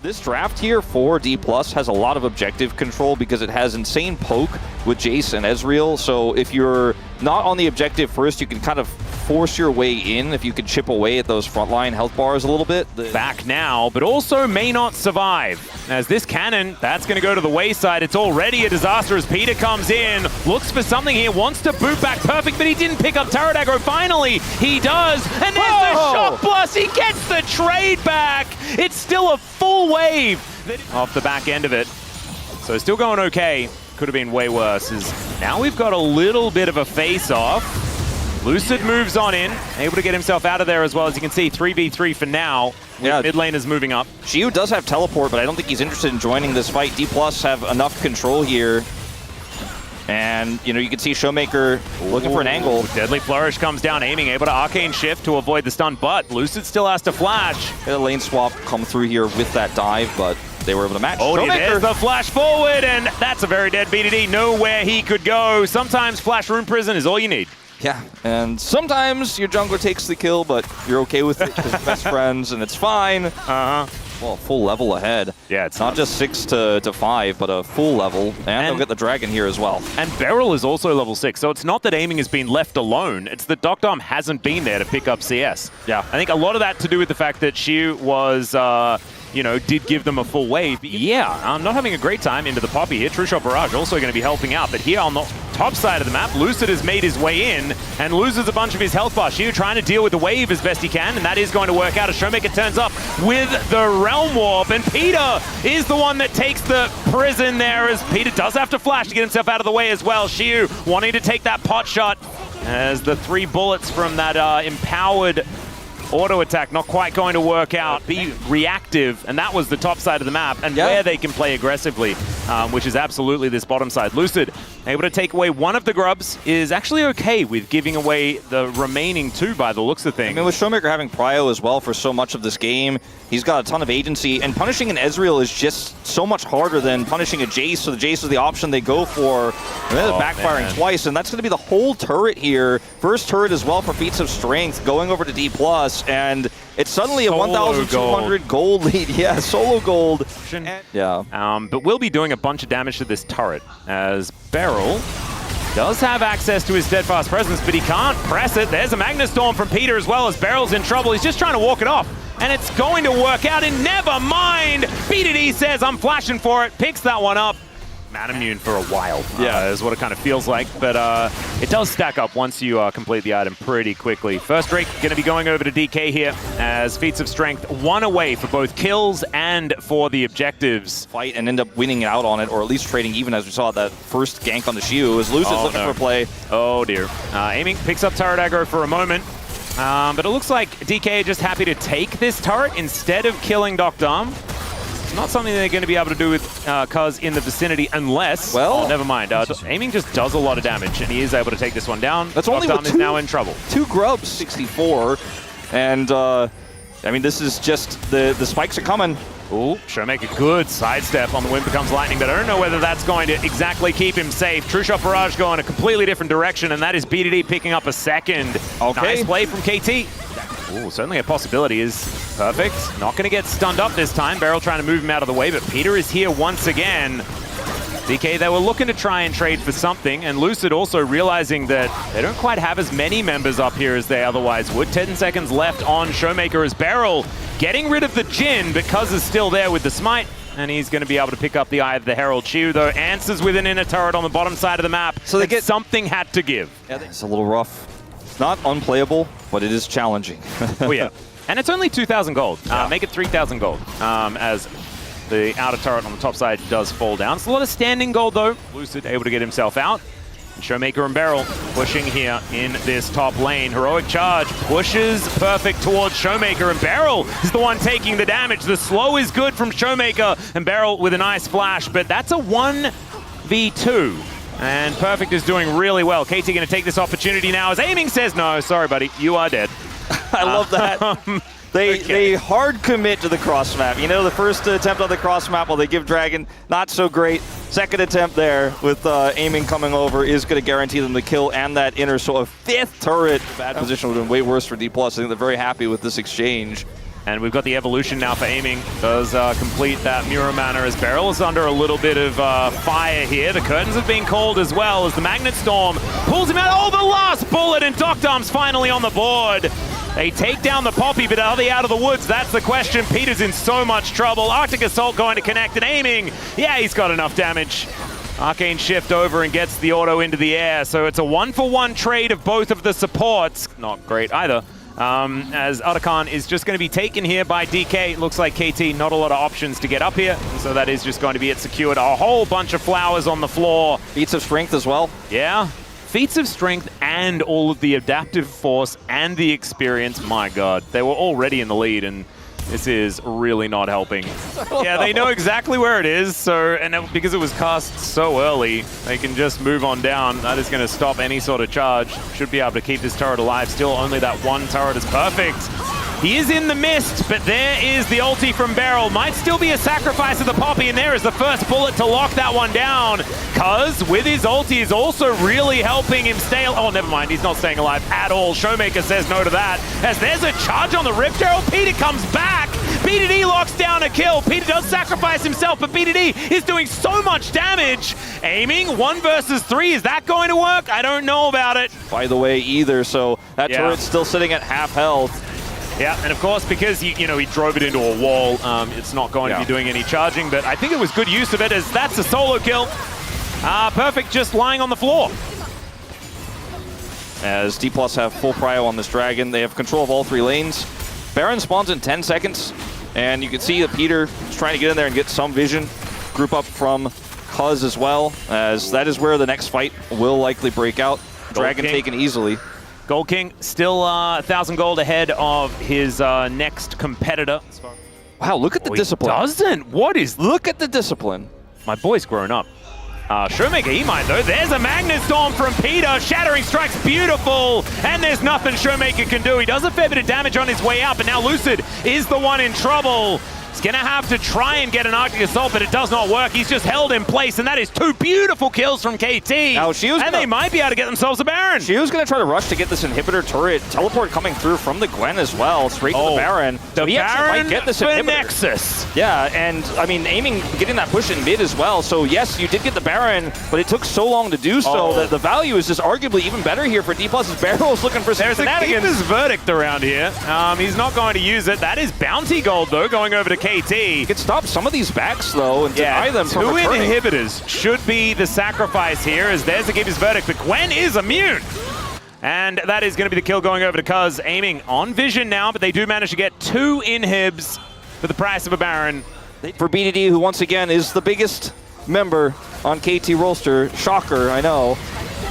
This draft here for Dplus has a lot of objective control because it has insane poke with Jace and Ezreal. So if you're not on the objective first, you can kind of force your way in if you can chip away at those frontline health bars a little bit. Back now, but also may not survive. As this cannon, that's going to go to the wayside. It's already a disaster as Peter comes in, looks for something here, wants to boot back Perfect, but he didn't pick up turret aggro. Finally, he does, and there's the shock blast. He gets the trade back. It's still a full wave off the back end of it. So still going okay. Could have been way worse. Now we've got a little bit of a face-off. Lucid moves on in, able to get himself out of there as well. As you can see, 3v3 for now. Yeah, mid lane is moving up. Xiu does have teleport, but I don't think he's interested in joining this fight. Dplus have enough control here. And, you know, you can see Showmaker looking for an angle. Deadly Flourish comes down, aiming, able to Arcane Shift to avoid the stun, but Lucid still has to flash. A lane swap come through here with that dive, but they were able to match. Oh, there's the flash forward, and that's a very dead BDD. Nowhere he could go. Sometimes Flash Rune Prison is all you need. Yeah, and sometimes your jungler takes the kill, but you're okay with it because you're best friends, and it's fine. Well, full level ahead. Yeah, it's not just 6 to 5, but a full level, and they'll get the dragon here as well. And Beryl is also level 6, so it's not that aiming has been left alone. It's that Dr. hasn't been there to pick up CS. Yeah, I think a lot of that to do with the fact that Xiu was, you know, did give them a full wave. Yeah, I'm not having a great time into the Poppy here. True Shot Barrage also going to be helping out, but here on the top side of the map, Lucid has made his way in and loses a bunch of his health bar. Xiu trying to deal with the wave as best he can, and that is going to work out as Showmaker turns up with the Realm Warp, and Peter is the one that takes the prison there, as Peter does have to flash to get himself out of the way as well. Xiu wanting to take that pot shot as the 3 bullets from that empowered auto attack not quite going to work out. Be reactive, and that was the top side of the map, and where they can play aggressively, which is absolutely this bottom side. Lucid, able to take away one of the grubs, is actually okay with giving away the remaining 2 by the looks of things. I mean, with Showmaker having prio as well for so much of this game, he's got a ton of agency, and punishing an Ezreal is just so much harder than punishing a Jace, so the Jace is the option they go for, and then it's backfiring twice, and that's going to be the whole turret here. First turret as well for Feats of Strength, going over to Dplus, and it's suddenly a 1,200 gold lead. Yeah, solo gold. Yeah. But we'll be doing a bunch of damage to this turret, as Beryl does have access to his steadfast presence, but he can't press it. There's a Magnus Storm from Peter as well, as Beryl's in trouble. He's just trying to walk it off, and it's going to work out, and never mind. BDD says, I'm flashing for it, picks that one up. Man immune for a while, is what it kind of feels like, but it does stack up once you complete the item pretty quickly. First Drake going to be going over to DK here, as Feats of Strength 1 away for both kills and for the objectives. Fight and end up winning out on it, or at least trading even, as we saw that first gank on the Xiu. As Lucid's looking for a play. Oh dear. Aiming, picks up turret aggro for a moment, but it looks like DK just happy to take this turret instead of killing Dr. Not something they're going to be able to do with Cuz in the vicinity unless... Well, never mind. Aiming just does a lot of damage, and he is able to take this one down. That's only is now in trouble. 2 grubs, 64. And, I mean, this is just... The spikes are coming. Ooh, Showmaker, good sidestep on the Wind Becomes Lightning, but I don't know whether that's going to exactly keep him safe. True Shot Barrage going a completely different direction, and that is BDD picking up a second. Okay. Nice play from KT. Ooh, certainly a possibility. Is Perfect not going to get stunned up this time. Beryl trying to move him out of the way, but Peter is here once again. DK, they were looking to try and trade for something, and Lucid also realizing that they don't quite have as many members up here as they otherwise would. 10 seconds left on Showmaker as Beryl getting rid of the Jhin, but Cuz is still there with the smite, and he's going to be able to pick up the Eye of the Herald. Xiu, though, answers with an inner turret on the bottom side of the map, so they get something had to give. Yeah, it's a little rough. It's not unplayable, but it is challenging. Oh yeah, and it's only 2,000 gold. Make it 3,000 gold, as the outer turret on the top side does fall down. It's a lot of standing gold though. Lucid able to get himself out. And Showmaker and Beryl pushing here in this top lane. Heroic Charge pushes Perfect towards Showmaker, and Beryl is the one taking the damage. The slow is good from Showmaker, and Beryl with a nice flash, but that's a 1v2. And Perfect is doing really well. KT going to take this opportunity now as Aiming says, no, sorry buddy, you are dead. I love that. They hard commit to the cross map. You know, the first attempt on the cross map, well, they give Dragon, not so great. Second attempt there with Aiming coming over is going to guarantee them the kill and that inner. So a 5th turret. Bad position would have been way worse for Dplus. I think they're very happy with this exchange. And we've got the evolution now for aiming. Does complete that Mirror Mana as Beryl is under a little bit of fire here. The curtains have been called as well as the Magnet Storm pulls him out. Oh, the last bullet, and Doctarm's finally on the board. They take down the Poppy, but are they out of the woods? That's the question. Peter's in so much trouble. Arctic Assault going to connect and aiming. Yeah, he's got enough damage. Arcane Shift over and gets the auto into the air. So it's a 1-for-1 trade of both of the supports. Not great either. As Otacon is just going to be taken here by DK. Looks like KT, not a lot of options to get up here. So that is just going to be it secured. A whole bunch of flowers on the floor. Feats of strength as well. Yeah. Feats of strength and all of the adaptive force and the experience. My God, they were already in the lead, and this is really not helping. Yeah, they know exactly where it is, so because it was cast so early, they can just move on down. That is going to stop any sort of charge. Should be able to keep this turret alive. Still, only that one turret is perfect. He is in the mist, but there is the ulti from Beryl. Might still be a sacrifice of the Poppy, and there is the first bullet to lock that one down. Cuz with his ulti is also really helping him stay alive. Oh, never mind, he's not staying alive at all. Showmaker says no to that. As there's a charge on the Rift Arrow, Peter comes back. BDD locks down a kill. Peter does sacrifice himself, but BDD is doing so much damage. Aiming 1 versus 3, is that going to work? I don't know about it. By the way, either, so that turret's still sitting at half health. Yeah, and of course, because he drove it into a wall, it's not going to be doing any charging, but I think it was good use of it, as that's a solo kill. Perfect, just lying on the floor. As Dplus have full prio on this Dragon, they have control of all 3 lanes. Baron spawns in 10 seconds, and you can see that Peter is trying to get in there and get some vision. Group up from Cuz as well, as that is where the next fight will likely break out. Dragon taken easily. Gold King still 1,000 gold ahead of his next competitor. Wow, look at the discipline. Doesn't? What is? Look at the discipline. My boy's grown up. Showmaker, he might though. There's a Magnet Storm from Peter. Shattering Strike's beautiful. And there's nothing Showmaker can do. He does a fair bit of damage on his way out, but now Lucid is the one in trouble. He's going to have to try and get an Arctic Assault, but it does not work. He's just held in place, and that is 2 beautiful kills from KT. Now, they might be able to get themselves a Baron. She was going to try to rush to get this inhibitor turret. Teleport coming through from the Gwen as well, straight to the Baron. The Baron might get this inhibitor. Nexus. Yeah, and I mean, aiming, getting that push in mid as well. So yes, you did get the Baron, but it took so long to do so that the value is just arguably even better here for Dplus's Barrel's looking for some shenanigans. There's a keeper's verdict around here. He's not going to use it. That is bounty gold, though, going over to KT. Stop some of these backs, though, and deny them from returning. 2 inhibitors should be the sacrifice here, as there's the keeper's verdict, but Gwen is immune. And that is going to be the kill going over to Cuz. Aiming on vision now, but they do manage to get 2 inhibs for the price of a Baron. For BDD, who once again is the biggest member on KT Rolster. Shocker, I know.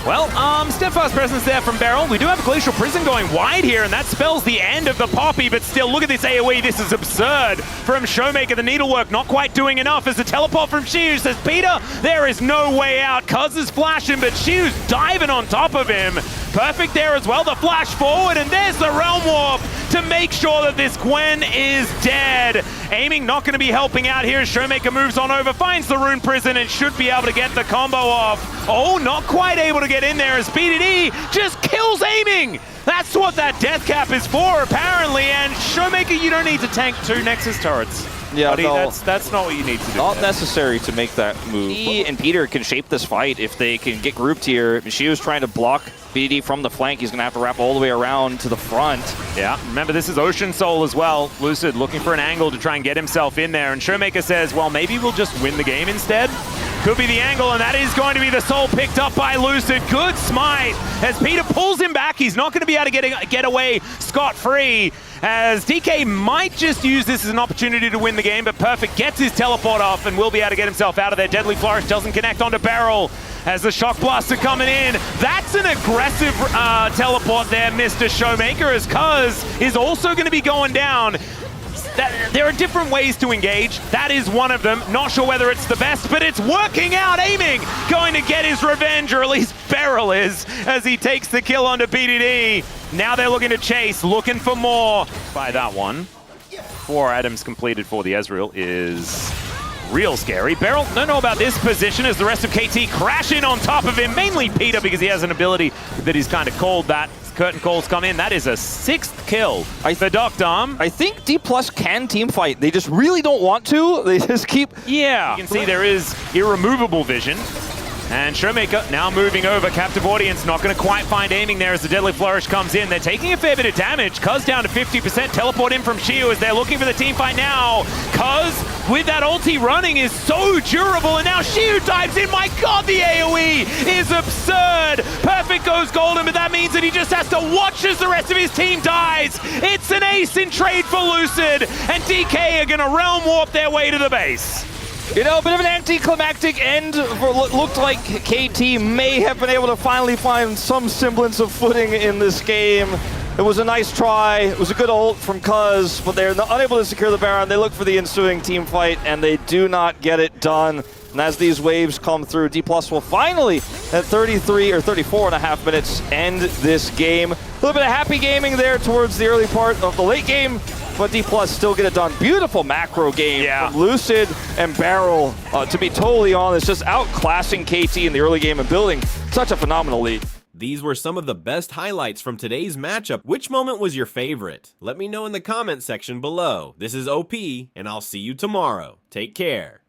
Well, steadfast presence there from Beryl. We do have a Glacial Prison going wide here, and that spells the end of the Poppy, but still, look at this AoE. This is absurd from Showmaker. The needlework not quite doing enough as the teleport from Shiu says, Peter, there is no way out. Cuz is flashing, but Shiu's diving on top of him. Perfect there as well. The flash forward, and there's the Realm Warp to make sure that this Gwen is dead. Aiming not going to be helping out here as Showmaker moves on over, finds the Rune Prison, and should be able to get the combo off. Oh, not quite able to get in there as BDD just kills Aiming. That's what that death cap is for, apparently, and Showmaker, you don't need to tank 2 Nexus turrets. Yeah, buddy, that's not what you need to do. Not necessary to make that move. He and Peter can shape this fight if they can get grouped here. She was trying to block BDD from the flank. He's going to have to wrap all the way around to the front. Yeah, remember, this is Ocean Soul as well. Lucid looking for an angle to try and get himself in there, and Showmaker says, well, maybe we'll just win the game instead. Could be the angle, and that is going to be the soul picked up by Lucid. Good smite as Peter pulls him back. He's not going to be able to get away scot-free, as DK might just use this as an opportunity to win the game, but Perfect gets his teleport off and will be able to get himself out of there. Deadly Flourish doesn't connect onto Beryl as the Shock Blaster coming in. That's an aggressive teleport there, Mr. Showmaker, as Cuz is also going to be going down. There are different ways to engage. That is one of them. Not sure whether it's the best, but it's working out. Aiming, going to get his revenge, or at least Beryl is, as he takes the kill onto BDD. Now they're looking to chase, looking for more. By that one, 4 items completed for the Ezreal is real scary. Beryl, don't know about this position as the rest of KT crash in on top of him, mainly Peter because he has an ability that he's kind of called that. Curtain calls come in. That is a 6th kill for Dom. I think Dplus can team fight. They just really don't want to. They just keep... Yeah. You can see there is irremovable vision. And Showmaker now moving over. Captive Audience not going to quite find aiming there as the Deadly Flourish comes in. They're taking a fair bit of damage. Cuz down to 50%. Teleport in from Shiu as they're looking for the team fight now. Cuz with that ulti running is so durable. And now Shiu dives in. My God, the AoE is absurd. Perfect goes golden, but that means that he just has to watch as the rest of his team dies. It's an ace in trade for Lucid. And DK are going to realm warp their way to the base. You know, a bit of an anticlimactic end. Looked like KT may have been able to finally find some semblance of footing in this game. It was a nice try. It was a good ult from Cuz, but they're unable to secure the Baron. They look for the ensuing team fight, and they do not get it done. And as these waves come through, Dplus will finally, at 33 or 34 and a half minutes, end this game. A little bit of happy gaming there towards the early part of the late game, but Dplus still get it done. Beautiful macro game from Lucid and Beryl, to be totally honest, just outclassing KT in the early game and building such a phenomenal lead. These were some of the best highlights from today's matchup. Which moment was your favorite? Let me know in the comment section below. This is OP, and I'll see you tomorrow. Take care.